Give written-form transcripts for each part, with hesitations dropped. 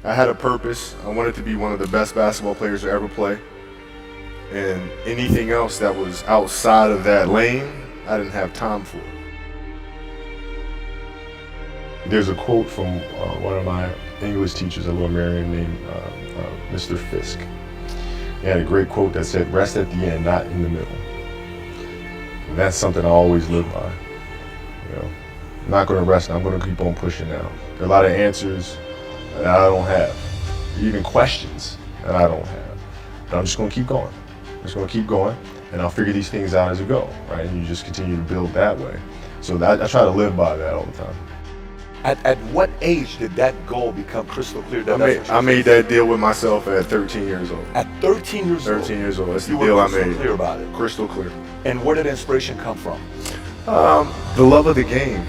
I had a purpose. I wanted to be one of the best basketball players to ever play. And anything else that was outside of that lane, I didn't have time for. There's a quote from one of my English teachers, a little Marion named Mr. Fisk. He had a great quote that said, "Rest at the end, not in the middle." And that's something I always live by. You know, I'm not going to rest. I'm going to keep on pushing now. There are a lot of answers that I don't have, even questions that I don't have. But I'm just going to keep going. I'm just going to keep going, and I'll figure these things out as we go, right? And you just continue to build that way. So I try to live by that all the time. At what age did that goal become crystal clear? I made that deal with myself at 13 years old. At 13 years old? 13 years old. That's the you deal were I made. crystal clear about it? Crystal clear. And where did inspiration come from? The love of the game.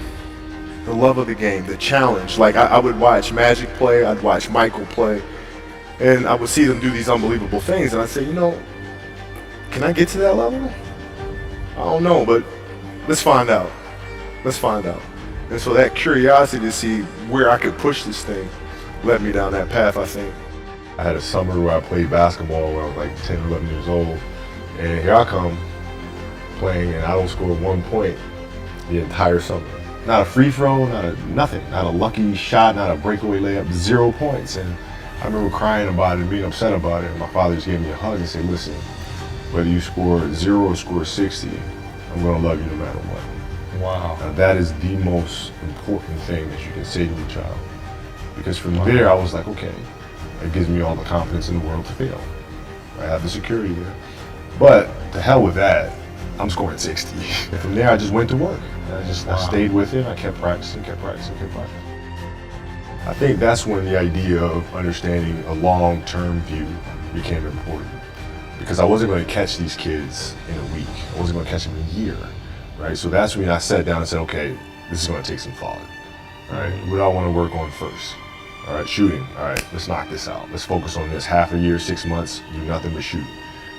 The love of the game, the challenge. Like I would watch Magic play, I'd watch Michael play, and I would see them do these unbelievable things, and I'd say, you know, can I get to that level? I don't know, but let's find out. Let's find out. And so that curiosity to see where I could push this thing led me down that path, I think. I had a summer where I played basketball when I was like 10, 11 years old, and here I come playing, and I don't score 1 point the entire summer. Not a free throw, nothing, not a lucky shot, not a breakaway layup, 0 points. And I remember crying about it and being upset about it. And my father just gave me a hug and said, "Listen, whether you score 0 or score 60, I'm going to love you no matter what." Wow. Now that is the most important thing that you can say to a child. Because from there, I was like, okay, it gives me all the confidence in the world to fail. I have the security there. But to hell with that, I'm scoring 60. And from there, I just went to work. And I stayed with it. I kept practicing. I think that's when the idea of understanding a long-term view became important. Because I wasn't going to catch these kids in a week. I wasn't going to catch them in a year. Right, so that's when I sat down and said, okay, this is going to take some thought. All right, what do I want to work on first? All right, shooting. All right, let's knock this out. Let's focus on this. Half a year, 6 months, do nothing but shoot.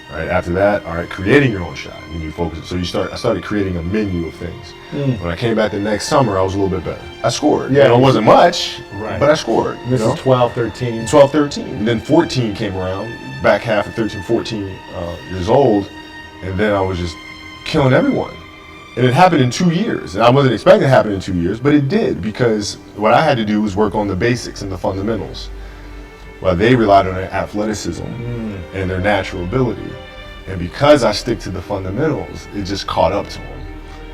All right, after that, all right, creating your own shot. And you focus. So I started creating a menu of things. When I came back the next summer, I was a little bit better. I scored. Yeah, it wasn't much, right, but I scored. This is 12, 13. 12, 13. And then 14 came around, back half of 13, 14 years old, and then I was just killing everyone. And it happened in 2 years. And I wasn't expecting it to happen in 2 years, but it did, because what I had to do was work on the basics and the fundamentals. While they relied on their athleticism and their natural ability. And because I stick to the fundamentals, it just caught up to them.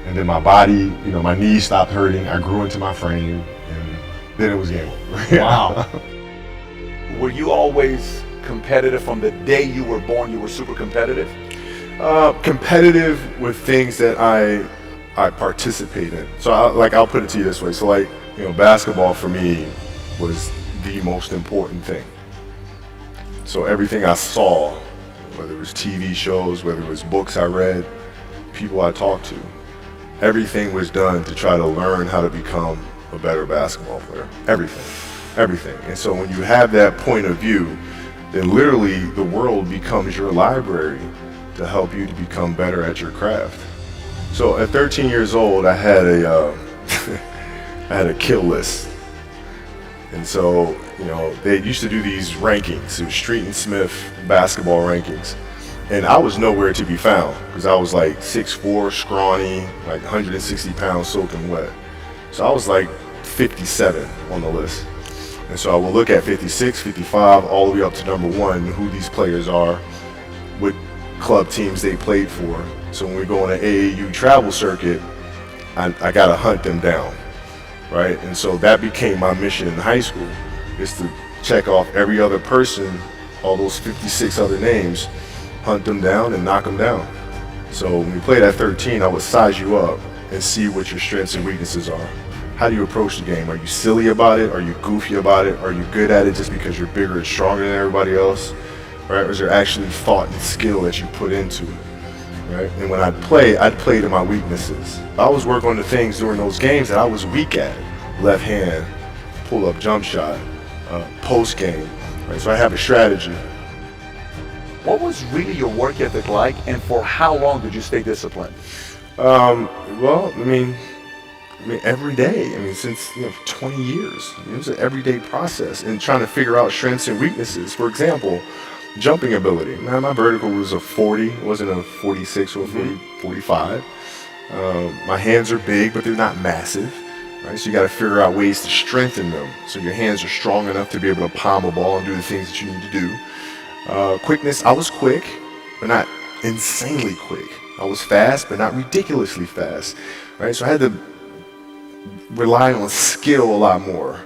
And then my body, my knees stopped hurting. I grew into my frame, and then it was game over. Wow. Were you always competitive from the day you were born? You were super competitive? Competitive with things that I participate in. So I'll put it to you this way. So basketball for me was the most important thing. So everything I saw, whether it was TV shows, whether it was books I read, people I talked to, everything was done to try to learn how to become a better basketball player. Everything. And so when you have that point of view, then literally the world becomes your library to help you to become better at your craft. So at 13 years old, I had a kill list. And so, they used to do these rankings. It was Street and Smith basketball rankings. And I was nowhere to be found because I was like 6'4", scrawny, like 160 pounds soaking wet. So I was like 57 on the list. And so I will look at 56, 55, all the way up to number 1, who these players are, what club teams they played for. So when we go on an AAU travel circuit, I got to hunt them down, right? And so that became my mission in high school, is to check off every other person, all those 56 other names, hunt them down and knock them down. So when we played at 13, I would size you up and see what your strengths and weaknesses are. How do you approach the game? Are you silly about it? Are you goofy about it? Are you good at it just because you're bigger and stronger than everybody else? Right? Or is there actually thought and skill that you put into it? Right? And when I'd play to my weaknesses. I always work on the things during those games that I was weak at. Left hand, pull up jump shot, post game. Right? So I have a strategy. What was really your work ethic like, and for how long did you stay disciplined? Well, I mean, I mean, every day. I mean, since 20 years. It was an everyday process and trying to figure out strengths and weaknesses. For example, jumping ability. Man, my vertical was a 40, it wasn't a 46 or a 45. My hands are big, but they're not massive. Right? So you got to figure out ways to strengthen them so your hands are strong enough to be able to palm a ball and do the things that you need to do. Quickness, I was quick, but not insanely quick. I was fast, but not ridiculously fast. Right? So I had to rely on skill a lot more.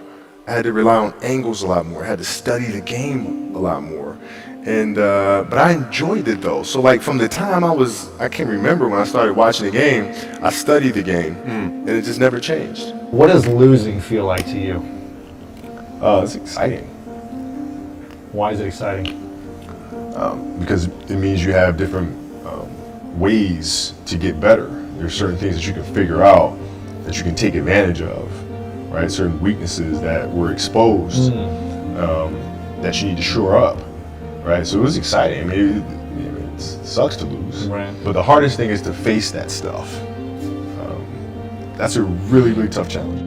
I had to rely on angles a lot more. I had to study the game a lot more. And but I enjoyed it though. So like from the time I can't remember when I started watching the game, I studied the game, and it just never changed. What does losing feel like to you? It's exciting. Why is it exciting? Because it means you have different ways to get better. There's certain things that you can figure out that you can take advantage of, right? Certain weaknesses that were exposed that you need to shore up, right? So it was exciting. I mean, it sucks to lose, right? But the hardest thing is to face that stuff. That's a really, really tough challenge.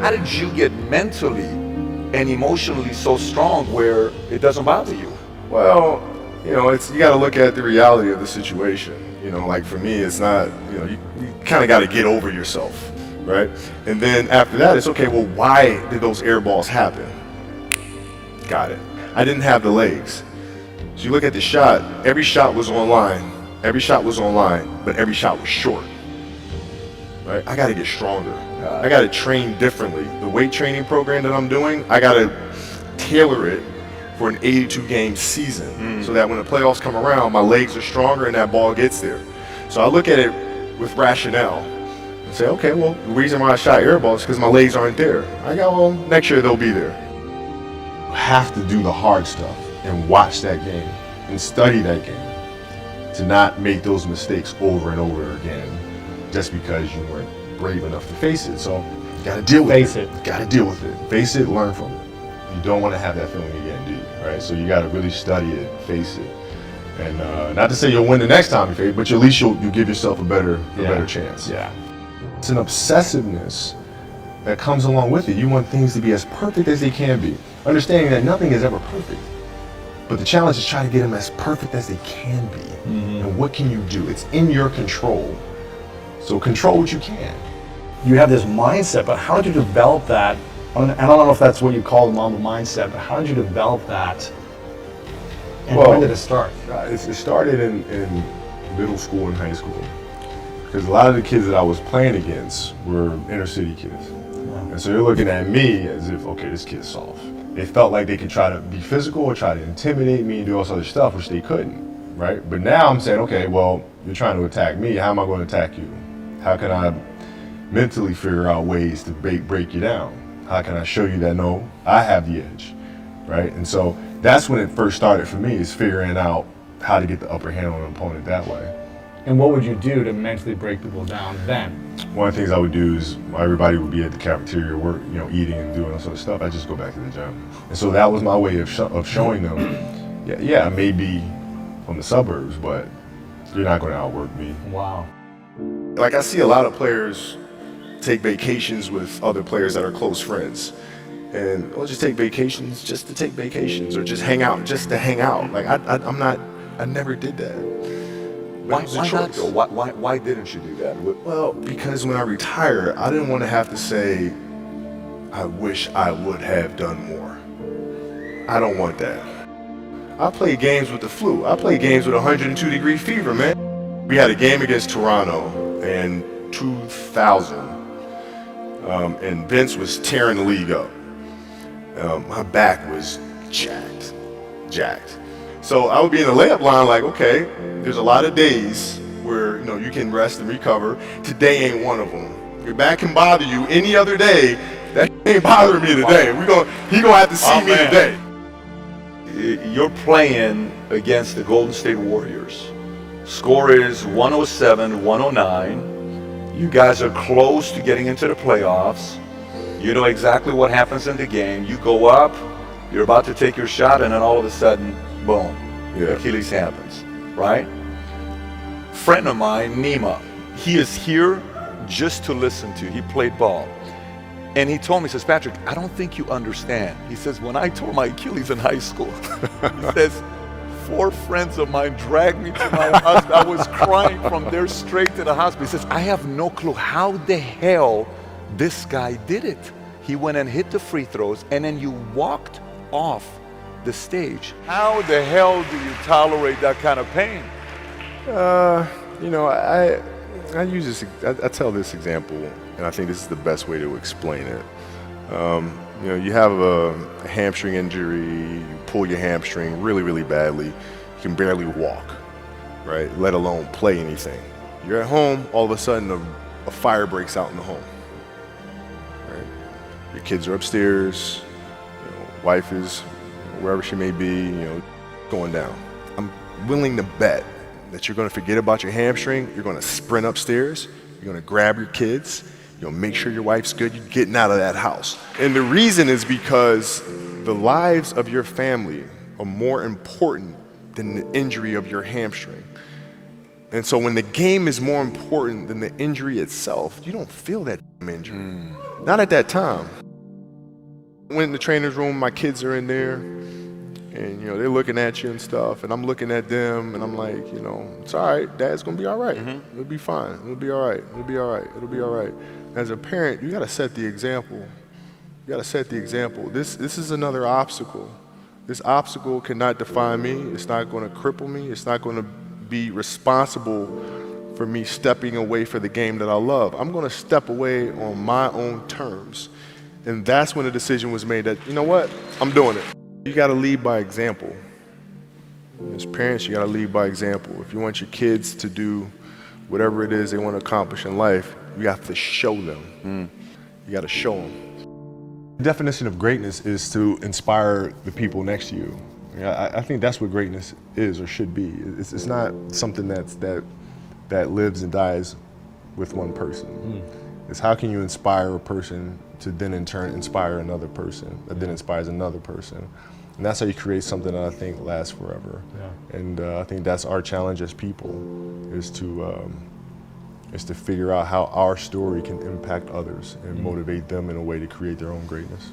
How did you get mentally and emotionally so strong where it doesn't bother you? Well, you got to look at the reality of the situation. Like for me, it's not, you kind of got to get over yourself, right? And then after that, it's okay, well, why did those air balls happen? Got it. I didn't have the legs. So you look at the shot, every shot was online. Every shot was online, but every shot was short. Right? I got to get stronger. I got to train differently. The weight training program that I'm doing, I got to tailor it for an 82-game season so that when the playoffs come around, my legs are stronger and that ball gets there. So I look at it with rationale and say, okay, well, the reason why I shot air balls is because my legs aren't there. Well, next year they'll be there. You have to do the hard stuff and watch that game and study that game to not make those mistakes over and over again just because you weren't brave enough to face it. So you got to deal with it. Got to deal with it. Face it, learn from it. You don't want to have that feeling again, do you? Right? So you got to really study it, face it, and not to say you'll win the next time you face it, but at least you'll give yourself a better chance. Yeah. It's an obsessiveness that comes along with it. You want things to be as perfect as they can be, understanding that nothing is ever perfect. But the challenge is trying to get them as perfect as they can be. And what can you do? It's in your control. So control what you can. You have this mindset, but how did you develop that? I don't know if that's what you call the Mamba mindset, but how did you develop that? And when did it start? It started in middle school and high school. Because a lot of the kids that I was playing against were inner city kids. And so they're looking at me as if, okay, this kid's soft. They felt like they could try to be physical or try to intimidate me and do all this other stuff, which they couldn't, right? But now I'm saying, okay, well, you're trying to attack me. How am I going to attack you? How can I mentally figure out ways to break you down? How can I show you that, no, I have the edge, right? And so that's when it first started for me, is figuring out how to get the upper hand on an opponent that way. And what would you do to mentally break people down then? One of the things I would do is everybody would be at the cafeteria work, eating and doing all sort of stuff. I just go back to the gym. And so that was my way of showing them, yeah, I may be from the suburbs, but you're not going to outwork me. Wow. Like I see a lot of players take vacations with other players that are close friends. And we'll just take vacations just to take vacations, or just hang out just to hang out. Like I never did that. Why not though? Why didn't you do that? Well, because when I retired, I didn't want to have to say, I wish I would have done more. I don't want that. I play games with the flu. I play games with 102-degree fever, man. We had a game against Toronto in 2000, and Vince was tearing the league up. My back was jacked. So I would be in the layup line like, okay, there's a lot of days where you can rest and recover. Today ain't one of them. Your back can bother you any other day. That ain't bothering me today. He gonna have to see me today. You're playing against the Golden State Warriors. Score is 107-109. You guys are close to getting into the playoffs. You know exactly what happens in the game. You go up, you're about to take your shot, and then all of a sudden, boom, Achilles happens, right? Friend of mine, Nima, he is here just to listen to. He played ball. And he told me, he says, Patrick, I don't think you understand. He says, when I tore my Achilles in high school, he says, 4 friends of mine dragged me to my hospital. I was crying from there straight to the hospital. He says, I have no clue how the hell this guy did it. He went and hit the free throws, and then you walked off the stage. How the hell do you tolerate that kind of pain? You know, I use this. I tell this example, and I think this is the best way to explain it. You know, you have a hamstring injury, you pull your hamstring really, really badly, you can barely walk, right? Let alone play anything. You're at home, all of a sudden a fire breaks out in the home, right? Your kids are upstairs, you know, wife is wherever she may be, you know, going down. I'm willing to bet that you're going to forget about your hamstring, you're going to sprint upstairs, you're going to grab your kids, you'll make sure your wife's good, you're getting out of that house. And the reason is because the lives of your family are more important than the injury of your hamstring. And so when the game is more important than the injury itself, you don't feel that injury. Not at that time. Went in the trainer's room, my kids are in there, and you know, they're looking at you and stuff, and I'm looking at them, and I'm like, you know, it's all right, Dad's gonna be all right. It'll be fine, it'll be all right, it'll be all right, it'll be all right. As a parent, you gotta set the example. You gotta set the example. This is another obstacle. This obstacle cannot define me, it's not gonna cripple me, it's not gonna be responsible for me stepping away for the game that I love. I'm gonna step away on my own terms. And that's when the decision was made that, you know what, I'm doing it. You gotta lead by example. As parents, you gotta lead by example. If you want your kids to do whatever it is they want to accomplish in life, you have to show them. You gotta show them. The definition of greatness is to inspire the people next to you. I think that's what greatness is or should be. It's not something that lives and dies with one person. It's how can you inspire a person to then in turn inspire another person that then inspires another person. And that's how you create something that I think lasts forever. And I think that's our challenge as people, is to figure out how our story can impact others and motivate them in a way to create their own greatness.